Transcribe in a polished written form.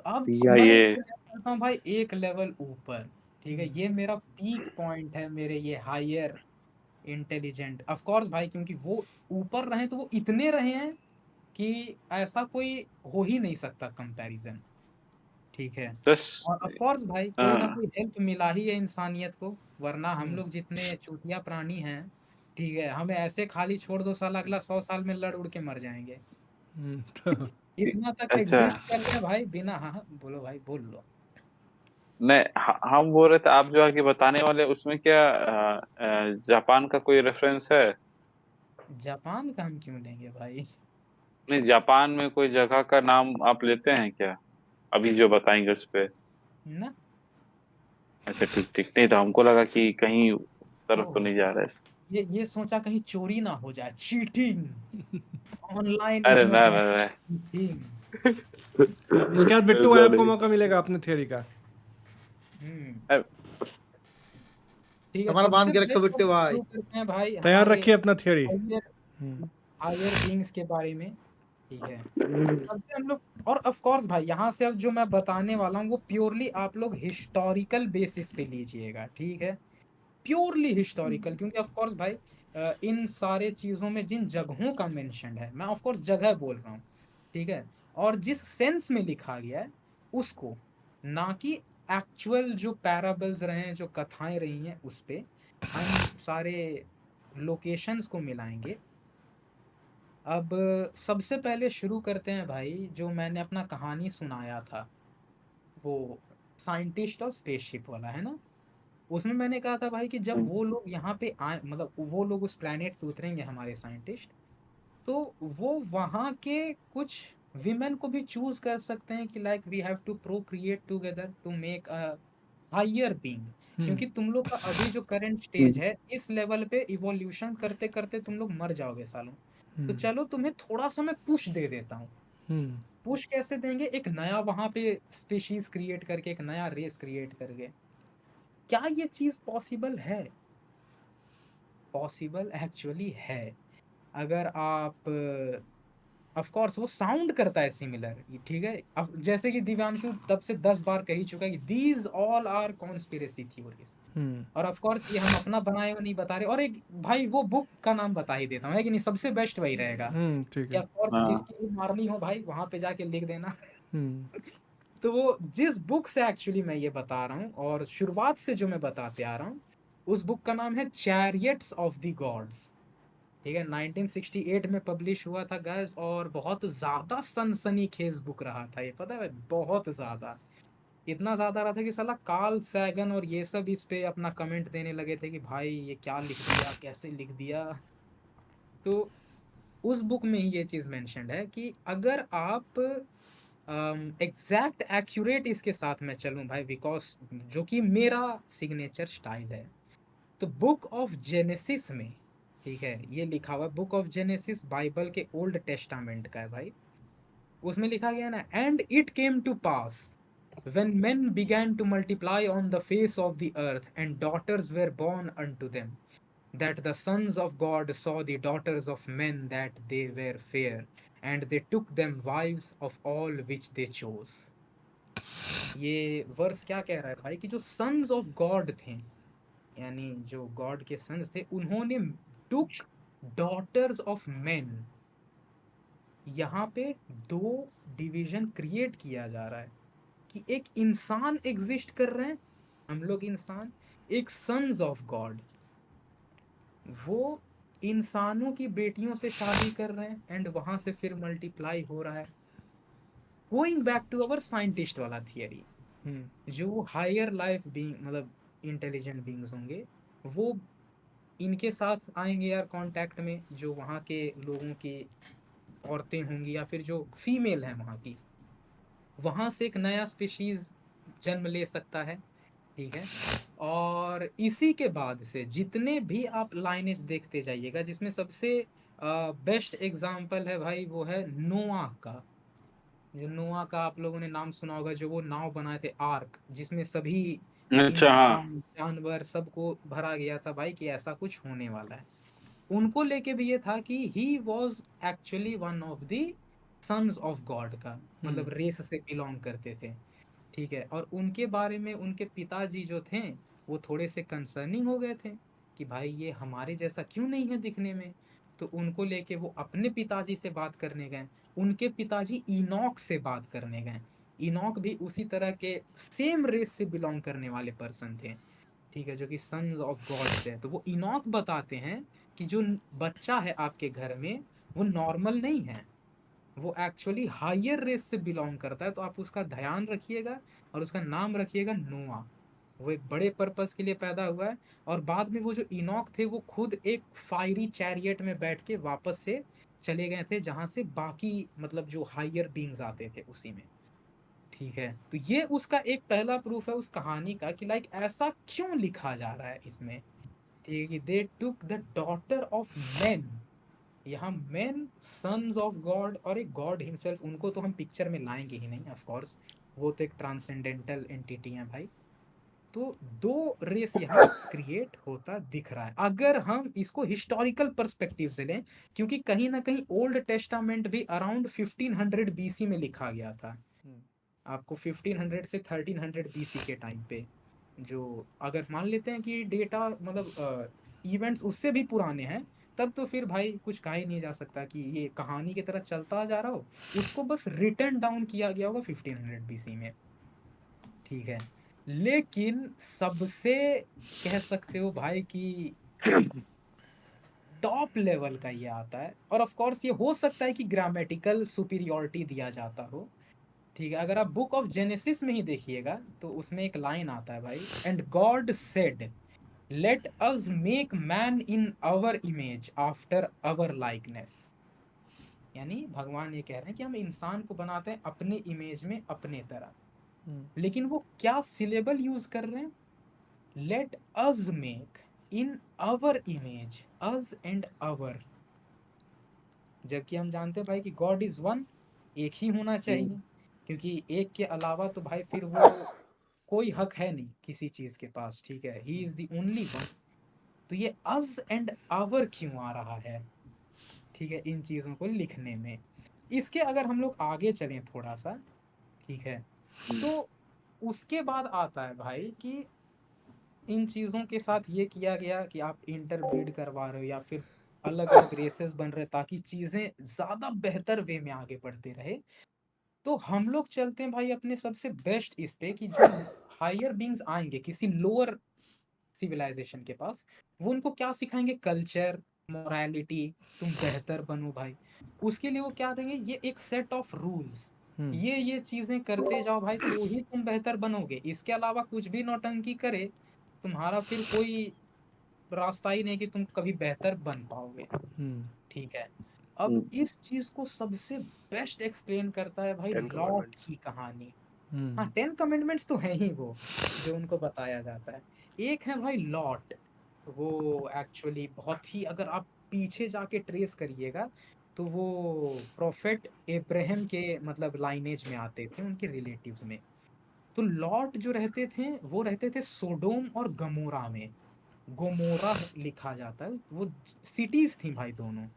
अब या मैं ये इसको क्या करता हूँ भाई, एक लेवल ऊपर, ठीक है, ये मेरा पीक पॉइंट है, मेरे ये हायर इंटेलिजेंट, ऑफ कोर्स भाई, क्योंकि वो ऊपर रहे तो वो इतने रहे हैं कि ऐसा कोई हो ही नहीं सकता कंपैरिजन, ठीक है। बस और ऑफ कोर्स भाई कोई ना कोई हेल्प मिला ही है इंसानियत को, वरना हम लोग जितने चूतिया प्राणी हैं, ठीक है, हमें ऐसे खाली छोड़ दो, साला अगला 100 साल में लड़ उड़ के मर जाएंगे। तो इतना तक अच्छा एग्जिस्ट कर रहे हैं भाई बिना, हाँ हाँ, बोलो भाई बोल लो। नहीं, हम बोल रहे थे आप जो आगे बताने वाले उसमें क्या जापान का कोई रेफरेंस है? जापान का हम क्यों लेंगे भाई? नहीं, जापान में कोई जगह का नाम आप लेते हैं क्या अभी जो बताएंगे उस पे? ना। अच्छा ठीक ठीक, नहीं तो हमको लगा कि कहीं उस तरफ तो ओहो, नहीं जा रहे। ये सोचा कहीं चोरी ना हो जाए, चीटिंग, ऑनलाइन अरे इसमें ना भाई, ना ना। चीटिंग। इसके बाद बिट्टू भाई ऐसा आपको नहीं। मौका मिलेगा अपने थ्योरी का। हम्म। अरे, ठीक है, कमर सबसे बांध के पहले रखो तो बिट्टू भाई। शुरू करते हैं भाई तैयार हमारे रखिए अपना थ्योरी। हायर हायर बीइंग्स के बारे में, ठीक है। सबसे हम लोग, और ऑफ कोर्स भाई यहाँ से अब जो मैं बताने वाला हूँ वो प्योरली आप लोग हिस्टोरिकल बेसिस पे लीजिएगा, ठीक है, प्योरली हिस्टोरिकल, क्योंकि ऑफ कोर्स भाई इन सारे चीजों में जिन जगहों का मेंशन है, मैं ऑफ कोर्स जगह बोल रहा हूँ, ठीक है, और जिस सेंस में लिखा गया है उसको, ना कि एक्चुअल जो पैराबल्स रहे हैं, जो कथाएं रही हैं, उस पे हम सारे लोकेशंस को मिलाएंगे। अब सबसे पहले शुरू करते हैं भाई, जो मैंने अपना कहानी सुनाया था, वो साइंटिस्ट और स्पेसशिप वाला, है ना। उसमें मैंने कहा था भाई कि जब वो लोग यहाँ पे आए, मतलब वो लोग उस प्लेनेट पे उतरेंगे, हमारे साइंटिस्ट, तो वो वहाँ के कुछ विमेन को भी चूज कर सकते हैं कि like we have to procreate together to make a higher being, क्योंकि तुम लोग का अभी जो करंट स्टेज है, इस लेवल पे इवोल्यूशन करते करते तुम लोग मर जाओगे सालों। तो चलो तुम्हें थोड़ा सा मैं पुश दे देता हूँ। पुश कैसे देंगे? एक नया वहां पे स्पीशीज क्रिएट करके, एक नया रेस क्रिएट करके। क्या ये चीज पॉसिबल है? पॉसिबल एक्चुअली है। अगर आप, ऑफ कोर्स वो साउंड करता है सिमिलर, ठीक है, अब जैसे कि दिव्यांशु तब से 10 बार कह ही चुका है कि these all are conspiracy theories, और ऑफ कोर्स ये हम अपना बनाए हुए नहीं बता रहे। और एक भाई वो बुक का नाम बता ही देता हूँ, है कि नहीं, सबसे बेस्ट वही रहेगा ठीक कि है। ऑफ कोर्स हाँ जिसकी भी मारनी हो भाई वहां पे जाके लिख देना। हम्म तो वो जिस बुक से एक्चुअली मैं ये बता रहा हूँ, और शुरुआत से जो मैं बताते आ रहा हूँ, उस बुक का नाम है चैरियट्स ऑफ द गॉड्स, ठीक है, 1968 में पब्लिश हुआ था गाइस, और बहुत ज्यादा सनसनीखेज बुक रहा था ये, पता है, बहुत ज्यादा, इतना ज्यादा रहा था कि साला कार्ल सैगन और ये सब इस पे अपना कमेंट देने लगे थे कि भाई ये क्या लिख दिया, कैसे लिख दिया। तो उस बुक में ही ये चीज मेंशन्ड है कि अगर आप एग्जैक्ट एक्यूरेट इसके साथ में चलूं भाई, बिकॉज जो कि मेरा सिग्नेचर स्टाइल है, तो बुक ऑफ जेनेसिस में, ठीक है, ये लिखा हुआ है, बुक ऑफ जेनेसिस बाइबल के ओल्ड टेस्टामेंट का है भाई। उसमें लिखा गया ना, and it came to pass when men began to multiply on the face of the earth and daughters were born unto them, that the sons of God saw the daughters of men that they were fair, and they took them wives of all which they chose। ये verse क्या कह रहा है भाई कि जो sons of God थे, यानी जो गॉड के सन्स थे, उन्होंने टुक डॉटर्स ऑफ मेन। यहाँ पे दो डिवीजन क्रिएट किया जा रहा है कि एक इंसान एग्जिस्ट कर रहे हैं, हम लोग इंसान, एक सन्स ऑफ गॉड, वो इंसानों की बेटियों से शादी कर रहे हैं एंड वहां से फिर मल्टीप्लाई हो रहा है। Going back to our scientist वाला थियरी, जो हायर लाइफ बीइंग, मतलब इंटेलिजेंट बीइंग्स होंगे, वो इनके साथ आएंगे यार कांटेक्ट में, जो वहाँ के लोगों की औरतें होंगी या फिर जो फीमेल है वहाँ की, वहां से एक नया स्पीशीज जन्म ले सकता है, ठीक है। और इसी के बाद से जितने भी आप लाइनेज देखते जाइएगा, जिसमें सबसे बेस्ट एग्जाम्पल है भाई, वो है नोआह का। जो नोआह का आप लोगों ने नाम सुना होगा, जो वो नाव बनाए थे आर्क, जिसमें सभी अच्छा हाँ। इंसान जानवर सबको भरा गया था भाई कि ऐसा कुछ होने वाला है। उनको लेके भी ये था कि he was actually one of the sons of God का, मतलब रेस से बिलोंग करते थे, ठीक है। और उनके बारे में उनके पिताजी जो थे वो थोड़े से कंसर्निंग हो गए थे कि भाई ये हमारे जैसा क्यों नहीं है दिखने में। तो उनको लेके वो अपने पिताजी से बात करने गए। उनके पिताजी इनॉक से बात करने गए। इनॉक भी उसी तरह के सेम रेस से बिलोंग करने वाले पर्सन थे, ठीक है, जो कि सन्स ऑफ गॉड से है। तो वो इनॉक बताते हैं कि जो बच्चा है आपके घर में वो नॉर्मल नहीं है, वो एक्चुअली हायर रेस से बिलोंग करता है, तो आप उसका ध्यान रखिएगा और उसका नाम रखिएगा नोआ। वो एक बड़े पर्पस के लिए पैदा हुआ है। और बाद में वो जो इनॉक थे वो खुद एक फायरी चैरियट में बैठ के वापस से चले गए थे, जहां से बाकी मतलब जो हायर बींग्स आते थे उसी में, ठीक है। तो ये उसका एक पहला प्रूफ है उस कहानी का कि लाइक ऐसा क्यों लिखा जा रहा है इसमें, ठीक है, कि they took the daughter of man. यहाँ मैन सन्स ऑफ गॉड और एक गॉड हिमसेल्फ, उनको तो हम पिक्चर में लाएंगे ही नहीं ऑफ कोर्स, वो तो एक ट्रांसेंडेंटल एंटिटी है भाई। तो दो रेस यहाँ क्रिएट होता दिख रहा है अगर हम इसको हिस्टोरिकल पर्सपेक्टिव से लें, क्योंकि कहीं ना कहीं ओल्ड टेस्टामेंट भी अराउंड 1500 बीसी में लिखा गया था। आपको 1500 से 1300 बीसी के टाइम पे, जो अगर मान लेते हैं कि डेटा मतलब इवेंट्स उससे भी पुराने हैं, तब तो फिर भाई कुछ कहा ही नहीं जा सकता कि ये कहानी की तरह चलता जा रहा हो। उसको बस रिटर्न डाउन किया गया होगा 1500 बीसी में, ठीक है। लेकिन सबसे कह सकते हो भाई कि टॉप लेवल का ये आता है। और ऑफ कोर्स ये हो सकता है कि ग्रामेटिकल सुपीरियॉरिटी दिया जाता हो, ठीक है। अगर आप बुक ऑफ जेनेसिस में ही देखिएगा तो उसमें एक लाइन आता है भाई, and God said let us make man in our image after our likeness. यानी भगवान ये कह रहे हैं कि हम इंसान को बनाते हैं अपने इमेज में अपने तरह। लेकिन वो क्या सिलेबल यूज कर रहे हैं, let us make in our image, us and our, जबकि हम जानते हैं भाई कि गॉड इज वन, एक ही होना चाहिए, क्योंकि एक के अलावा तो भाई फिर वो कोई हक है नहीं किसी चीज के पास, ठीक है, he is the only one. तो ये अस एंड आवर क्यों आ रहा है, ठीक है, इन चीजों को लिखने में। इसके अगर हम लोग आगे चलें थोड़ा सा, ठीक है, तो उसके बाद आता है भाई कि इन चीजों के साथ ये किया गया कि आप इंटरब्रीड करवा रहे हो या फिर अलग अलग रेसेस बन रहे ताकि चीजें ज्यादा बेहतर वे में आगे बढ़ते रहे। तो हम लोग चलते हैं भाई अपने सबसे बेस्ट इस पे कि जो हायर बींग्स आएंगे किसी लोअर सिविलाइजेशन के पास, वो उनको क्या सिखाएंगे, कल्चर, मोरालिटी, तुम बेहतर बनो भाई। उसके लिए वो क्या देंगे, ये एक सेट ऑफ रूल्स, ये चीजें करते जाओ भाई तो ही तुम बेहतर बनोगे। इसके अलावा कुछ भी नौटंकी करे तुम्हारा फिर कोई रास्ता ही नहीं कि तुम कभी बेहतर बन पाओगे, ठीक है। अब इस चीज को सबसे बेस्ट एक्सप्लेन करता है भाई 10 लॉट commandments। की कहानी। हाँ, 10 कमेंडमेंट्स तो है ही वो जो उनको बताया जाता है। एक है भाई लॉट, वो एक्चुअली बहुत ही, अगर आप पीछे जाके ट्रेस करिएगा तो वो प्रोफेट इब्राहिम के मतलब लाइनेज में आते थे, उनके रिलेटिव्स में। तो लॉट जो रहते थे वो रहते थे सोडोम और गमोरा में। गोमोरा लिखा जाता है, वो सिटीज थी भाई दोनों।